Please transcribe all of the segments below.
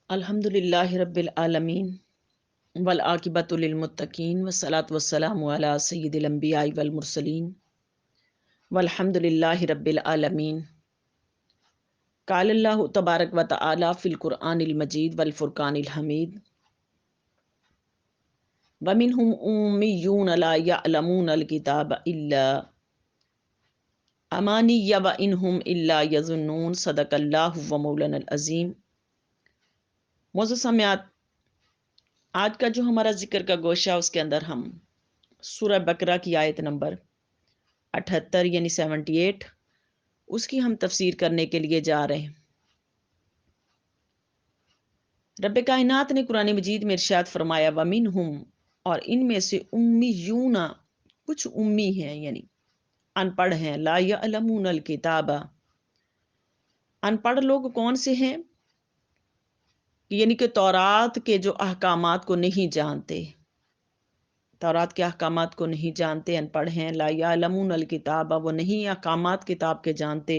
الحمدللہ رب العالمین والعاقبۃ للمتقین والصلاۃ والسلام علی سید الانبیاء والمرسلین والحمدللہ رب العالمین۔ قال اللہ تبارک و تعالی فی القرآن المجید والفرقان الحمید ومنہم امیون لا یعلمون الکتاب الا امانی وانہم الا یظنون صدق اللہ و مولانا العظیم۔ معزز سامعات، آج کا جو ہمارا ذکر کا گوشہ اس کے اندر ہم سورہ بقرہ کی آیت نمبر 78 یعنی 78 اس کی ہم تفسیر کرنے کے لیے جا رہے ہیں۔ رب کائنات نے قرآن مجید میں ارشاد فرمایا وَمِنْهُمْ، اور ان میں سے امیون، کچھ امی ہیں یعنی ان پڑھ ہیں، لا یعلمون الکتاب، ان پڑھ لوگ کون سے ہیں؟ یعنی کہ تورات کے جو احکامات کو نہیں جانتے، تورات کے احکامات کو نہیں جانتے، ان پڑھ ہیں، لا یعلمون الکتاب، وہ نہیں احکامات کتاب کے جانتے،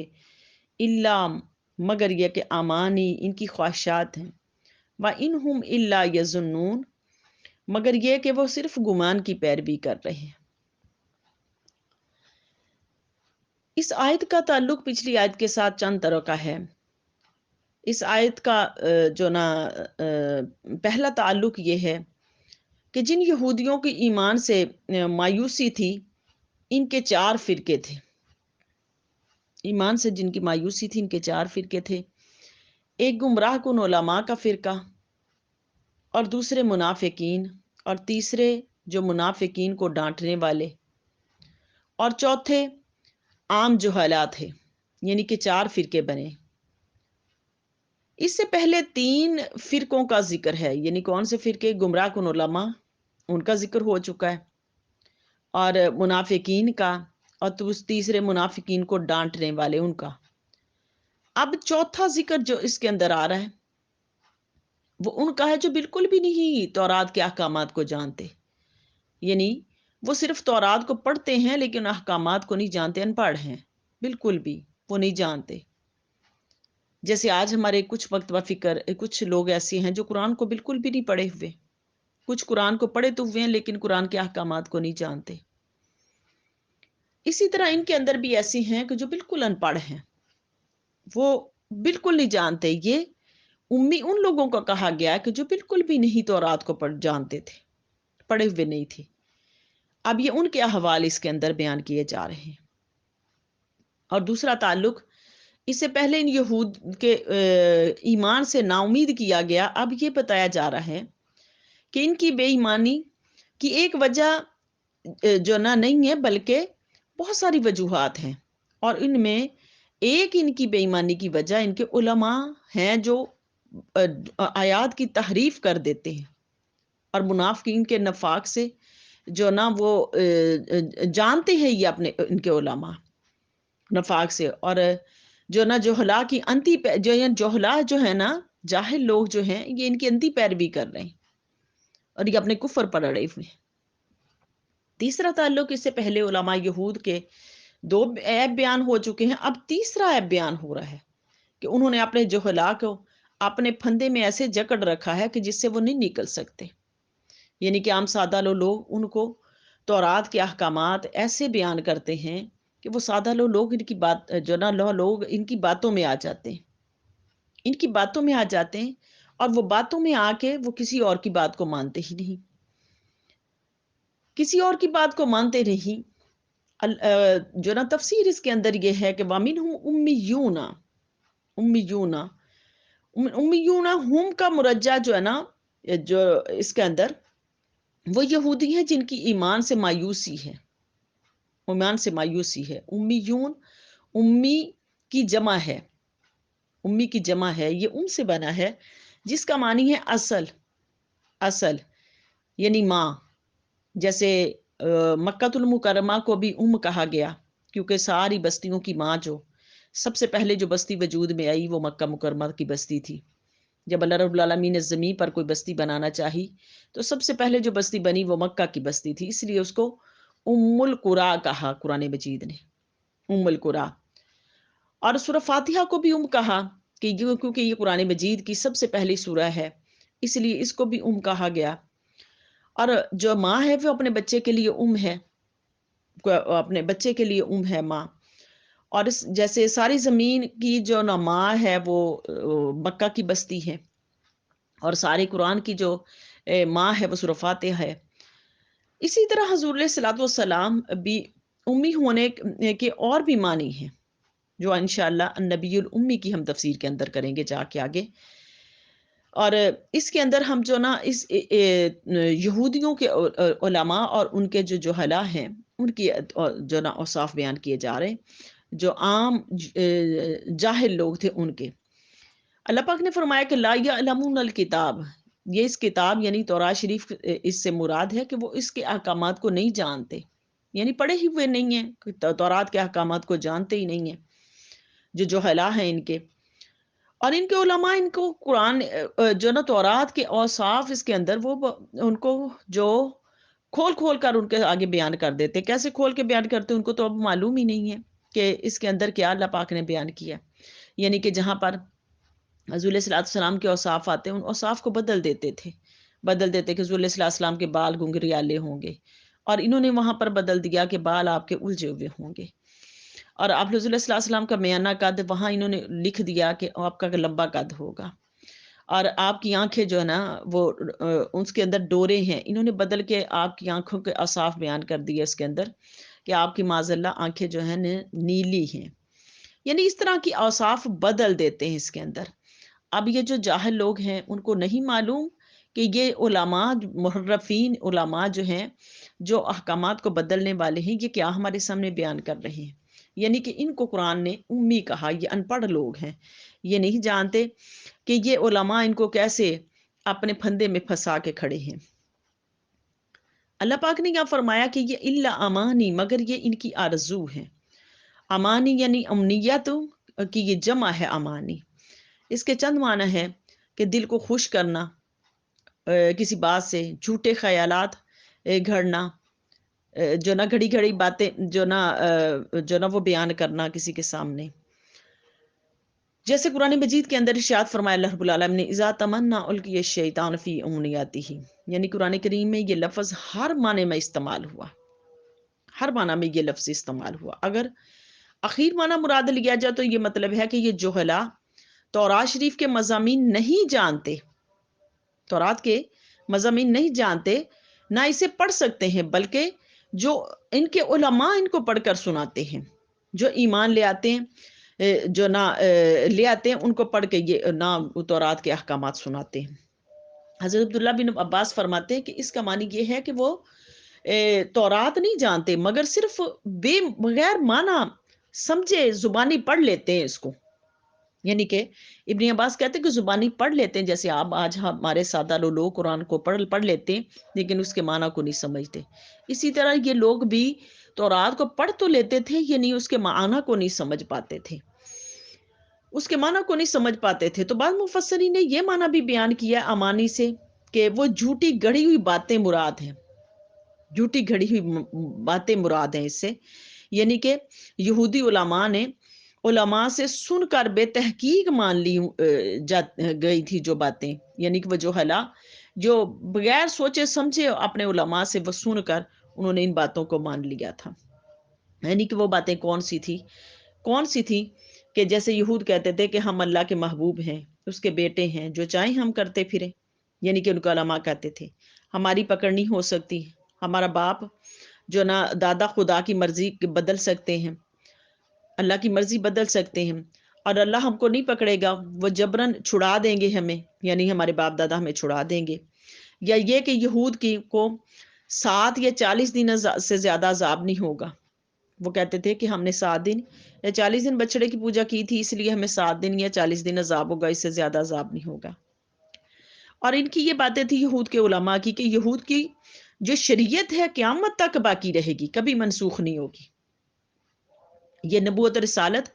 الا، مگر یہ کہ امانی، ان کی خواہشات ہیں، وَإِنْهُمْ إِلَّا يَظُنُّونَ، مگر یہ کہ وہ صرف گمان کی پیروی کر رہے ہیں۔ اس آیت کا تعلق پچھلی آیت کے ساتھ چند طرح کا ہے۔ اس آیت کا پہلا تعلق یہ ہے کہ جن یہودیوں کی ایمان سے مایوسی تھی، ان کے 4 فرقے تھے۔ ایمان سے جن کی مایوسی تھی، ان کے 4 فرقے تھے۔ ایک گمراہ کن علماء کا فرقہ، اور دوسرے منافقین، اور تیسرے جو منافقین کو ڈانٹنے والے، اور چوتھے عام جہلاء تھے، یعنی کہ 4 فرقے بنے۔ اس سے پہلے 3 فرقوں کا ذکر ہے، یعنی کون سے فرقے؟ گمراہ کن علماء، ان کا ذکر ہو چکا ہے، اور منافقین کا، اور تیسرے منافقین کو ڈانٹنے والے ان کا۔ اب چوتھا ذکر جو اس کے اندر آ رہا ہے وہ ان کا ہے جو بالکل بھی نہیں تورات کے احکامات کو جانتے، یعنی وہ صرف تورات کو پڑھتے ہیں لیکن احکامات کو نہیں جانتے، ان پڑھ ہیں، بالکل بھی وہ نہیں جانتے۔ جیسے آج ہمارے کچھ وقت و فکر کچھ لوگ ایسے ہیں جو قرآن کو بالکل بھی نہیں پڑھے ہوئے، کچھ قرآن کو پڑھے تو ہوئے ہیں لیکن قرآن کے احکامات کو نہیں جانتے۔ اسی طرح ان کے اندر بھی ایسے ہیں کہ جو بالکل ان پڑھ ہیں، وہ بالکل نہیں جانتے۔ یہ امی ان لوگوں کو کہا گیا کہ جو بالکل بھی نہیں تورات کو جانتے تھے، پڑھے ہوئے نہیں تھے۔ اب یہ ان کے احوال اس کے اندر بیان کیے جا رہے ہیں۔ اور دوسرا تعلق، اس سے پہلے ان یہود کے ایمان سے نا امید کیا گیا، اب یہ بتایا جا رہا ہے کہ ان کی بے ایمانی کی ایک وجہ جو نہ نہیں ہے بلکہ بہت ساری وجوہات ہیں، اور ان میں ایک ان کی بے ایمانی کی وجہ ان کے علماء ہیں جو آیات کی تحریف کر دیتے ہیں، اور منافقین کے نفاق سے جو نا وہ جانتے ہیں یہ اپنے ان کے علماء نفاق سے، اور جو نا جہلا کی انتی جو جہلا جو ہے نا، جاہل لوگ جو ہیں، یہ ان کی انتی پیروی کر رہے ہیں اور یہ اپنے کفر پر اڑے ہوئے ہیں۔ تیسرا تعلق، اس سے پہلے علماء یہود کے 2 عیب بیان ہو چکے ہیں، اب تیسرا عیب بیان ہو رہا ہے کہ انہوں نے اپنے جہلا کو اپنے پھندے میں ایسے جکڑ رکھا ہے کہ جس سے وہ نہیں نکل سکتے، یعنی کہ عام سادہ لوگ ان کو تورات کے احکامات ایسے بیان کرتے ہیں کہ وہ سادہ لوگ ان کی بات جو نا لوگ ان کی باتوں میں آ جاتے ہیں، ان کی باتوں میں آ جاتے ہیں، اور وہ باتوں میں آ کے وہ کسی اور کی بات کو مانتے ہی نہیں، کسی اور کی بات کو مانتے نہیں۔ جو نا تفسیر اس کے اندر یہ ہے کہ وَمِنْهُمْ امیون، امیون ہم کا مرجع جو ہے نا، جو اس کے اندر وہ یہودی ہیں جن کی ایمان سے مایوسی ہے، ایمان سے مایوسی ہے۔ امیون، امی کی جمع ہے، امی کی جمع ہے، یہ سے بنا ہے جس کا معنی ہے اصل، اصل یعنی ماں۔ جیسے مکۃ المکرمہ کو بھی کہا گیا کیونکہ ساری بستیوں کی ماں، جو سب سے پہلے جو بستی وجود میں آئی وہ مکہ مکرمہ کی بستی تھی۔ جب اللہ رب العالمین نے زمین پر کوئی بستی بنانا چاہی تو سب سے پہلے جو بستی بنی وہ مکہ کی بستی تھی، اس لیے اس کو ام القریٰ کہا قرآن مجید نے، ام القریٰ۔ اور سورہ فاتحہ کو بھی کہا کہ کیونکہ یہ قرآن مجید کی سب سے پہلی سورہ ہے، اس لیے اس کو بھی کہا گیا۔ اور جو ماں ہے وہ اپنے بچے کے لیے ہے، اپنے بچے کے لیے ہے ماں۔ اور جیسے ساری زمین کی جو نا ماں ہے وہ مکہ کی بستی ہے، اور سارے قرآن کی جو ماں ہے وہ سورہ فاتحہ ہے۔ اسی طرح حضور علیہ الصلوۃ والسلام بھی امی ہونے کے اور بھی معنی ہیں، جو انشاءاللہ النبی الامی کی ہم تفسیر کے اندر کریں گے جا کے آگے۔ اور اس کے اندر ہم جو نا اس یہودیوں کے علماء اور ان کے جو جہلا ہیں ان کی جو نا اوصاف بیان کیے جا رہے ہیں، جو عام جاہل لوگ تھے ان کے۔ اللہ پاک نے فرمایا کہ لا یعلمون الکتاب، یہ اس کتاب یعنی تورات شریف اس سے مراد ہے کہ وہ اس کے احکامات کو نہیں جانتے، یعنی پڑھے ہی ہوئے نہیں ہیں، تورات کے احکامات کو جانتے ہی نہیں ہیں، جو جہلا ہیں ان کے۔ اور ان کے علماء ان کو قرآن جو نا تورات کے اوصاف اس کے اندر وہ ان کو جو کھول کھول کر ان کے آگے بیان کر دیتے۔ کیسے کھول کے بیان کرتے ان کو تو اب معلوم ہی نہیں ہے کہ اس کے اندر کیا اللہ پاک نے بیان کیا، یعنی کہ جہاں پر حضور علیہ السلام کے اوصاف آتے ہیں ان اوصاف کو بدل دیتے تھے، کہ حضور علیہ السلام کے بال گنگریالے ہوں گے، اور انہوں نے وہاں پر بدل دیا کہ بال آپ کے الجھے ہوئے ہوں گے۔ اور آپ حضور علیہ السلام کا میانہ قد وہاں انہوں نے لکھ دیا کہ آپ کا لمبا قد ہوگا، اور آپ کی آنکھیں جو ہے نا وہ اس کے اندر ڈورے ہیں، انہوں نے بدل کے آپ کی آنکھوں کے اوصاف بیان کر دیے اس کے اندر کہ آپ کی معاذ اللہ آنکھیں جو ہیں نیلی ہیں، یعنی اس طرح کی اوصاف بدل دیتے ہیں اس کے اندر۔ اب یہ جو جاہل لوگ ہیں ان کو نہیں معلوم کہ یہ علماء محرفین علماء جو ہیں، جو احکامات کو بدلنے والے ہیں، یہ کیا ہمارے سامنے بیان کر رہے ہیں، یعنی کہ ان کو قرآن نے امی کہا، یہ ان پڑھ لوگ ہیں، یہ نہیں جانتے کہ یہ علماء ان کو کیسے اپنے پھندے میں پھنسا کے کھڑے ہیں۔ اللہ پاک نے کیا فرمایا کہ یہ الا امانی، مگر یہ ان کی آرزو ہے۔ امانی یعنی امنیت کی یہ جمع ہے امانی۔ اس کے چند معنی ہے کہ دل کو خوش کرنا کسی بات سے، جھوٹے خیالات گھڑنا، جو نہ گھڑی گھڑی باتیں جو نہ وہ بیان کرنا کسی کے سامنے۔ جیسے قرآن مجید کے اندر ارشاد فرمایا اللہ رب العالمین نے اذا تمنا القی الشیطان فی امنیاتہ، یعنی قرآن کریم میں یہ لفظ ہر معنی میں استعمال ہوا، ہر معنی میں یہ لفظ استعمال ہوا۔ اگر اخیر معنی مراد لیا جائے تو یہ مطلب ہے کہ یہ جہلا تورات شریف کے مضامین نہیں جانتے، تورات کے مضامین نہیں جانتے، نہ اسے پڑھ سکتے ہیں، بلکہ جو ان کے علماء ان کو پڑھ کر سناتے ہیں، جو ایمان لے آتے ہیں، جو نہ لے آتے ہیں ان کو پڑھ کے یہ نہ تورات کے احکامات سناتے ہیں۔ حضرت عبداللہ بن عباس فرماتے ہیں کہ اس کا معنی یہ ہے کہ وہ تورات نہیں جانتے، مگر صرف بغیر معنی سمجھے زبانی پڑھ لیتے ہیں اس کو، یعنی کہ ابن عباس کہتے ہیں کہ زبانی پڑھ لیتے ہیں، جیسے آپ آج ہمارے سادہ لوگ قرآن کو پڑھ لیتے ہیں لیکن اس کے معنی کو نہیں سمجھتے، اسی طرح یہ لوگ بھی تورات کو پڑھ تو لیتے تھے، یعنی اس کے معنی کو نہیں سمجھ پاتے تھے، اس کے معنی کو نہیں سمجھ پاتے تھے۔ تو بعض مفسرین نے یہ معنی بھی بیان کیا امانی سے کہ وہ جھوٹی گڑھی ہوئی باتیں مراد ہیں، جھوٹی گھڑی ہوئی باتیں مراد ہیں اس سے، یعنی کہ یہودی علماء سے سن کر بے تحقیق مان لی گئی تھی جو باتیں، یعنی کہ وہ جو بغیر سوچے سمجھے اپنے علماء سے وہ سن کر انہوں نے ان باتوں کو مان لیا تھا۔ یعنی کہ وہ باتیں کون سی تھی کہ جیسے یہود کہتے تھے کہ ہم اللہ کے محبوب ہیں، اس کے بیٹے ہیں، جو چاہیں ہم کرتے پھریں، یعنی کہ ان کا علماء کہتے تھے ہماری پکڑ نہیں ہو سکتی، ہمارا باپ جو نہ دادا خدا کی مرضی بدل سکتے ہیں، اللہ کی مرضی بدل سکتے ہیں، اور اللہ ہم کو نہیں پکڑے گا، وہ جبرن چھڑا دیں گے ہمیں، یعنی ہمارے باپ دادا ہمیں چھڑا دیں گے۔ یا یہ کہ یہود کو 7 یا 40 دن سے زیادہ عذاب نہیں ہوگا، وہ کہتے تھے کہ ہم نے 7 دن یا 40 دن بچڑے کی پوجا کی تھی، اس لیے ہمیں 7 دن یا 40 دن عذاب ہوگا، اس سے زیادہ عذاب نہیں ہوگا۔ اور ان کی یہ باتیں تھی یہود کے علماء کی کہ یہود کی جو شریعت ہے قیامت تک باقی رہے گی، کبھی منسوخ نہیں ہوگی، یہ نبوت رسالت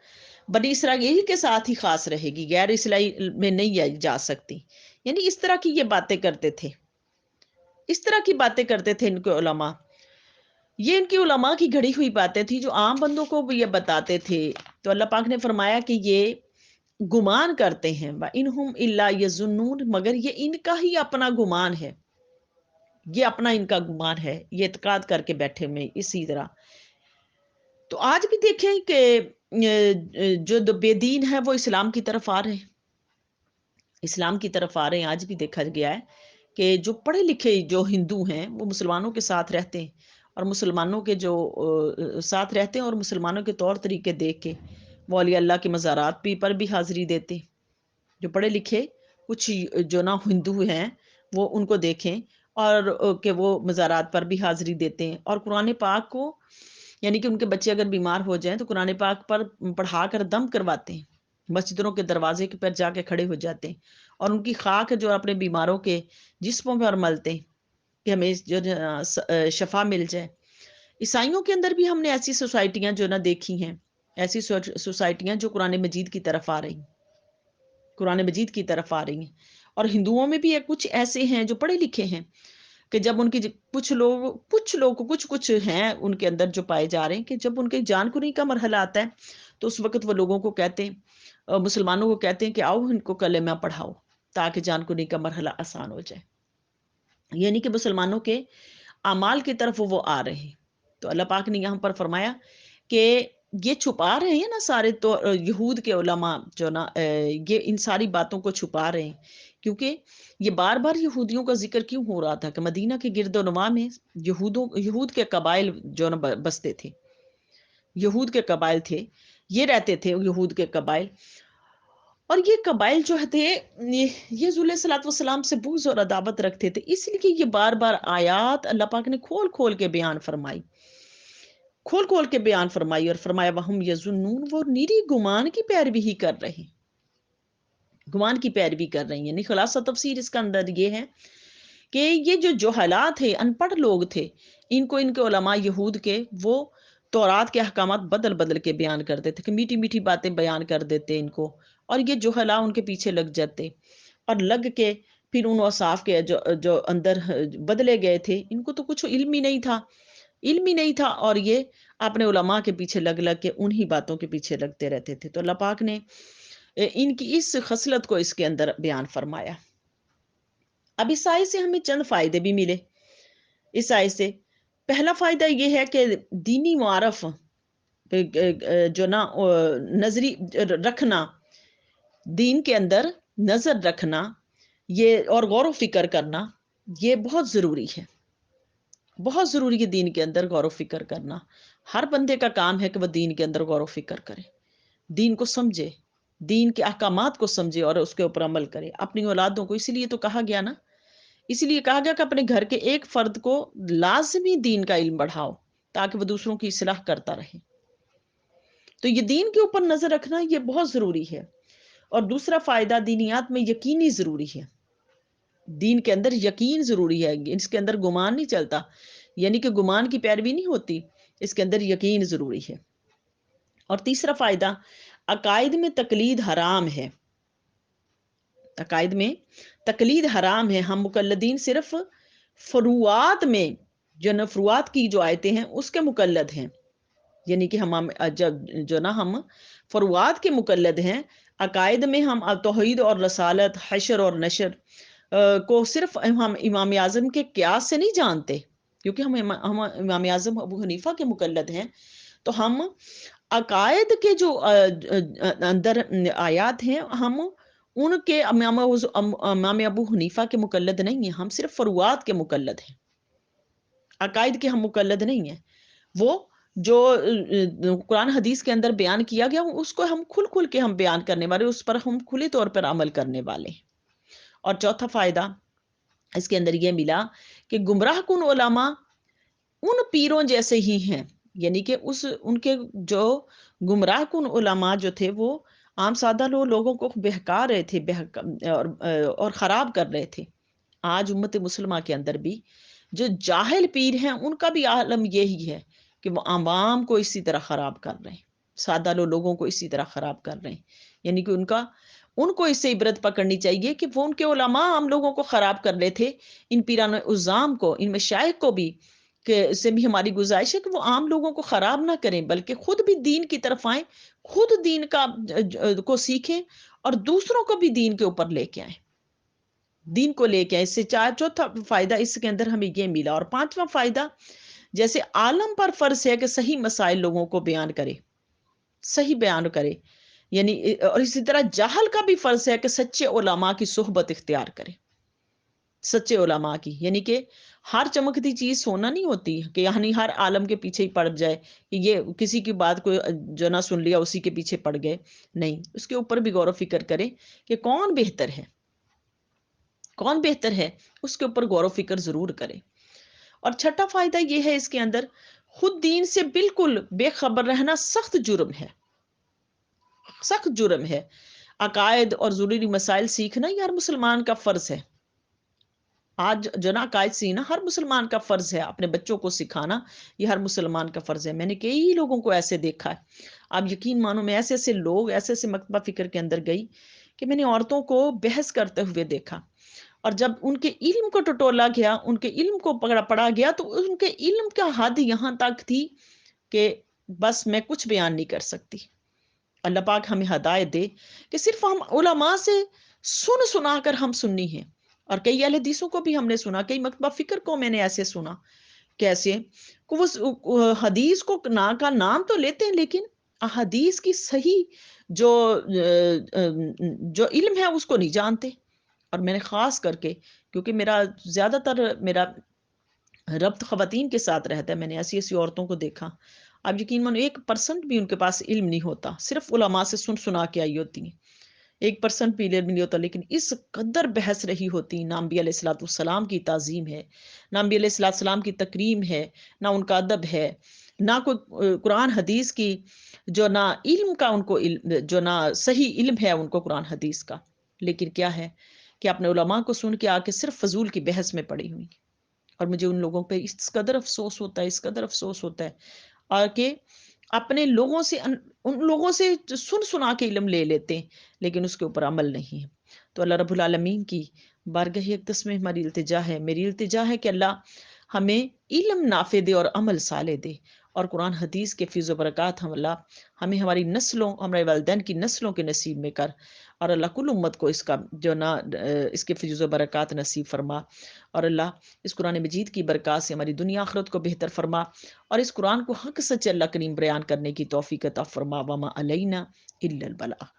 بنی اسرائیل کے ساتھ ہی خاص رہے گی، غیر اسرائیل میں نہیں جا سکتی، یعنی اس طرح کی یہ باتیں کرتے تھے، اس طرح کی باتیں کرتے تھے ان کے علماء۔ یہ ان کی علماء کی گھڑی ہوئی باتیں تھی جو عام بندوں کو بھی یہ بتاتے تھے۔ تو اللہ پاک نے فرمایا کہ یہ گمان کرتے ہیں، وَإِنْهُمْ إِلَّا يَظُنُّونَ، مگر یہ ان کا ہی اپنا گمان ہے، یہ اپنا ان کا گمان ہے، یہ اعتقاد کر کے بیٹھے ہوئے اسی طرح۔ تو آج بھی دیکھیں کہ جو بے دین ہے وہ اسلام کی طرف آ رہے ہیں، اسلام کی طرف آ رہے ہیں۔ آج بھی دیکھا گیا ہے کہ جو پڑھے لکھے جو ہندو ہیں وہ مسلمانوں کے ساتھ رہتے ہیں، اور مسلمانوں کے جو ساتھ رہتے ہیں اور مسلمانوں کے طور طریقے دیکھ کے وہ اولیاء اللہ کے مزارات پر بھی حاضری دیتے ہیں۔ جو پڑھے لکھے کچھ جو نا ہندو ہیں وہ ان کو دیکھیں اور کہ وہ مزارات پر بھی حاضری دیتے ہیں، اور قرآن پاک کو، یعنی کہ ان کے بچے اگر بیمار ہو جائیں تو قرآن پاک پر پڑھا کر دم کرواتے ہیں، مسجدوں کے دروازے پر جا کے کھڑے ہو جاتے ہیں اور ان کی خاک جو اپنے بیماروں کے جسموں پر ملتے ہیں کہ ہمیں جو شفا مل جائے۔ عیسائیوں کے اندر بھی ہم نے ایسی سوسائٹیاں جو نا دیکھی ہیں، ایسی سوسائٹیاں جو قرآن مجید کی طرف آ رہی ہیں، قرآن مجید کی طرف آ رہی ہیں۔ اور ہندوؤں میں بھی کچھ ایسے ہیں جو پڑھے لکھے ہیں کہ جب ان کی کچھ ہیں ان کے اندر جو پائے جا رہے ہیں کہ جب ان کے جان کنی کا مرحلہ آتا ہے تو اس وقت وہ لوگوں کو کہتے ہیں، مسلمانوں کو کہتے ہیں کہ آؤ ان کو کلمہ پڑھاؤ تاکہ جان کنی کا مرحلہ آسان ہو جائے، یعنی کہ مسلمانوں کے اعمال کی طرف وہ آ رہے ہیں۔ تو اللہ پاک نے یہاں پر فرمایا کہ یہ چھپا رہے ہیں نا سارے، تو یہود کے علماء جو نا یہ ان ساری باتوں کو چھپا رہے ہیں، کیونکہ یہ بار بار یہودیوں کا ذکر کیوں ہو رہا تھا کہ مدینہ کے گرد و نواح میں یہود کے قبائل جو نا بستے تھے، یہود کے قبائل تھے، یہ رہتے تھے یہود کے قبائل، اور یہ قبائل جو تھے یہ رسول صلی اللہ علیہ وسلم سے بغض اور عداوت رکھتے تھے، اس لیے یہ بار بار آیات اللہ پاک نے کھول کھول کے بیان فرمائی، کھول کھول کے بیان فرمائی اور فرمایا وَهُمْ يَظُنُّونَ، وہ نیری گمان کی پیروی ہی کر رہے ہیں، گمان کی پیروی کر رہی ہیں۔ یعنی خلاصہ تفسیر اس کا اندر یہ ہے کہ یہ جو جہالات تھے، ان پڑھ لوگ تھے، ان کو ان کے علماء یہود کے وہ تورات کے احکامات بدل بدل کے بیان کرتے تھے کہ میٹھی میٹھی باتیں بیان کر دیتے ان کو، اور یہ جہلا ان کے پیچھے لگ جاتے، اور لگ کے پھر ان اوصاف کے جو اندر بدلے گئے تھے، ان کو تو کچھ علم ہی نہیں تھا، علم ہی نہیں تھا، اور یہ اپنے علماء کے پیچھے لگ لگ کے انہی باتوں کے پیچھے لگتے رہتے تھے۔ تو اللہ پاک نے ان کی اس خصلت کو اس کے اندر بیان فرمایا۔ اب اس آیت سے ہمیں چند فائدے بھی ملے۔ اس آیت سے پہلا فائدہ یہ ہے کہ دینی معارف جو نا نظری رکھنا، دین کے اندر نظر رکھنا، یہ اور غور و فکر کرنا، یہ بہت ضروری ہے، بہت ضروری ہے دین کے اندر غور و فکر کرنا۔ ہر بندے کا کام ہے کہ وہ دین کے اندر غور و فکر کرے، دین کو سمجھے، دین کے احکامات کو سمجھے اور اس کے اوپر عمل کرے، اپنی اولادوں کو۔ اسی لیے تو کہا گیا نا، اسی لیے کہا گیا کہ اپنے گھر کے ایک فرد کو لازمی دین کا علم بڑھاؤ تاکہ وہ دوسروں کی اصلاح کرتا رہے۔ تو یہ دین کے اوپر نظر رکھنا یہ بہت ضروری ہے۔ اور دوسرا فائدہ، دینیات میں یقینی ضروری ہے، دین کے اندر یقین ضروری ہے، اس کے اندر گمان نہیں چلتا، یعنی کہ گمان کی پیروی نہیں ہوتی، اس کے اندر یقین ضروری ہے۔ اور تیسرا فائدہ، عقائد میں تقلید حرام ہے، عقائد میں تقلید حرام ہے۔ ہم مقلدین صرف فروعات میں جو فروعات کی جو آیتیں ہیں اس کے مقلد ہیں، یعنی کہ ہم جب جو نا ہم فروعات کے مقلد ہیں، عقائد میں ہم توحید اور رسالت، حشر اور نشر کو صرف ہم امام اعظم کے قیاس سے نہیں جانتے، کیونکہ ہم امام اعظم ابو حنیفہ کے مقلد ہیں، تو ہم عقائد کے جو اندر آیات ہیں ہم ان کے امام ابو حنیفہ کے مقلد نہیں ہیں، ہم صرف فروعات کے مقلد ہیں، عقائد کے ہم مقلد نہیں ہیں۔ وہ جو قرآن حدیث کے اندر بیان کیا گیا اس کو ہم کھل کھل کے ہم بیان کرنے والے، اس پر ہم کھلے طور پر عمل کرنے والے ہیں۔ اور چوتھا فائدہ اس کے اندر یہ ملا کہ گمراہ کن علماء ان پیروں جیسے ہی ہیں، یعنی کہ ان کے جو گمراہ کن علماء جو تھے وہ عام سادہ لوگوں کو بہکا رہے تھے اور خراب کر رہے تھے۔ آج امت مسلمہ کے اندر بھی جو جاہل پیر ہیں ان کا بھی عالم یہی ہے کہ وہ عوام کو اسی طرح خراب کر رہے ہیں، سادہ لوگوں کو اسی طرح خراب کر رہے ہیں، یعنی کہ ان کو اس سے عبرت پکڑنی چاہیے کہ وہ ان کے علماء ہم لوگوں کو خراب کر رہے تھے، ان پیران عظام کو، ان مشائخ کو بھی کہ اس سے بھی ہماری گزارش ہے کہ وہ عام لوگوں کو خراب نہ کریں، بلکہ خود بھی دین کی طرف آئیں، خود دین کا کو سیکھیں اور دوسروں کو بھی دین کے اوپر لے کے آئیں، دین کو لے کے آئیں۔ اس سے چوتھا فائدہ اس کے اندر ہمیں یہ ملا۔ اور پانچواں فائدہ، جیسے عالم پر فرض ہے کہ صحیح مسائل لوگوں کو بیان کرے، صحیح بیان کرے، یعنی اور اسی طرح جاہل کا بھی فرض ہے کہ سچے علماء کی صحبت اختیار کرے، سچے علماء کی، یعنی کہ ہر چمکتی چیز سونا نہیں ہوتی کہ یعنی ہر عالم کے پیچھے ہی پڑ جائے کہ یہ کسی کی بات کو جو نہ سن لیا اسی کے پیچھے پڑ گئے، نہیں، اس کے اوپر بھی غور و فکر کرے کہ کون بہتر ہے، کون بہتر ہے، اس کے اوپر غور و فکر ضرور کرے۔ اور چھٹا فائدہ یہ ہے اس کے اندر، خود دین سے بالکل بے خبر رہنا سخت جرم ہے، سخت جرم ہے۔ عقائد اور ضروری مسائل سیکھنا یہ ہر مسلمان کا فرض ہے۔ آج جو نا عقائد سینا ہر مسلمان کا فرض ہے، اپنے بچوں کو سکھانا یہ ہر مسلمان کا فرض ہے۔ میں نے کئی لوگوں کو ایسے دیکھا ہے، آپ یقین مانو، میں ایسے ایسے لوگ، ایسے ایسے مکتبہ فکر کے اندر گئی کہ میں نے عورتوں کو بحث کرتے ہوئے دیکھا، اور جب ان کے علم کو ٹٹولا گیا، ان کے علم کو پڑا گیا، تو ان کے علم کا حد یہاں تک تھی کہ بس میں کچھ بیان نہیں کر سکتی۔ اللہ پاک ہمیں ہدایت دے کہ صرف ہم علماء سے سنا کر ہم سنی ہیں، اور کئی اہل حدیثوں کو بھی ہم نے سنا، کئی مکتبہ فکر کو میں نے ایسے سنا، کیسے کہ وہ حدیث کو نا کا نام تو لیتے ہیں، لیکن حدیث کی صحیح جو جو علم ہے اس کو نہیں جانتے۔ اور میں نے خاص کر کے، کیونکہ میرا زیادہ تر میرا ربط خواتین کے ساتھ رہتا ہے، میں نے ایسی ایسی عورتوں کو دیکھا، آپ یقین مانو 1% بھی ان کے پاس علم نہیں ہوتا، صرف علماء سے سنا کے آئی ہوتی ہیں، 1% بھی علم نہیں ہوتا، لیکن اس قدر بحث رہی ہوتی، نہ انبیاء علیہ الصلوۃ والسلام کی تعظیم ہے، نہ انبیاء علیہ الصلوۃ والسلام کی تکریم ہے، نہ ان کا ادب ہے، نہ کوئی قرآن حدیث کی جو نہ علم کا ان کو جو نہ صحیح علم ہے ان کو قرآن حدیث کا، لیکن کیا ہے کہ اپنے علماء کو سن کے آ کے صرف فضول کی بحث میں پڑی ہوئی۔ اور مجھے ان لوگوں پہ اس قدر افسوس ہوتا ہے، اس قدر افسوس ہوتا ہے، اور کہ اپنے لوگوں سے ان لوگوں سے سنا کے علم لے لیتے ہیں، لیکن اس کے اوپر عمل نہیں ہے۔ تو اللہ رب العالمین کی بارگاہ اقدس میں ہماری التجا ہے، میری التجا ہے کہ اللہ ہمیں علم نافع دے اور عمل صالح دے، اور قرآن حدیث کے فیض و برکات ہم اللہ ہمیں ہماری نسلوں، ہمارے والدین کی نسلوں کے نصیب میں کر، اور اللہ کل امت کو اس کا جو نہ اس کے فیض و برکات نصیب فرما، اور اللہ اس قرآن مجید کی برکات سے ہماری دنیا آخرت کو بہتر فرما، اور اس قرآن کو حق سچ اللہ کریم بیان کرنے کی توفیق عطا فرما، وما علینا الا البلاغ۔